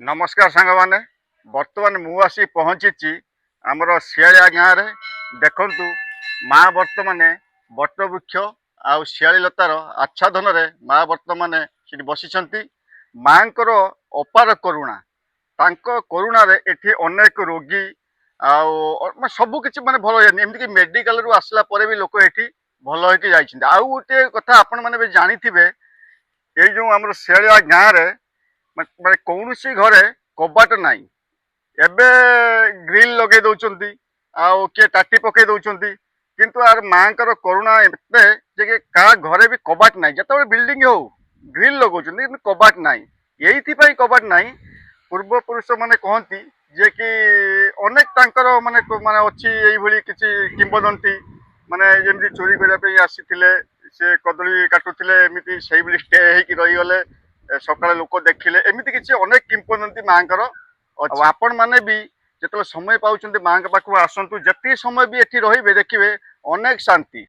नमस्कार सांग मैंने बर्तमान मुझे पहुंची आमर शियालिया गाँव में देखु माँ बर्तमान बट वृक्ष आ शियाली लतार आच्छादन माँ बर्तमान बसी माँ को अपार करुणा करुणार एठी अनेक रोगी सबकि माने भल एमती मेडिकल रु आसला पर भी लोक एठी भल होके जाइछिन। आउ गोटे कथा आपण माने भी जानिथिबे ए जो हमर शियालिया गाँव रे माने कौनसी घरे कबाट नाही एबे ग्रिल लगे दउचंती आउ के टाटी पके दउचंती किंतु आर मांकर करुणा एते जे कि का घरे भी कबाट नाही जतबे बिल्डिंग हो ग्रिल लगौचंती किंतु कबाट नाही एइथि पई कबाट नाही पूर्व पुरुष माने कहती जे कि अनेक तांकर माने माने अछि एई भली किछि किंबदंती माने जेमि चोरी करिया पे आसीथिले से कदली काटुथिले एमिति सेई भली स्टे हेकी रही गले सकाଳେ लोक देखिले एमिति किछि अनेक किंबदंती मांकर अछि। आपण माने भी जेतले समय पाउछन्ते मांक पाखु आसंतु जति समय भी एठी रहिबे देखिबे अनेक शांति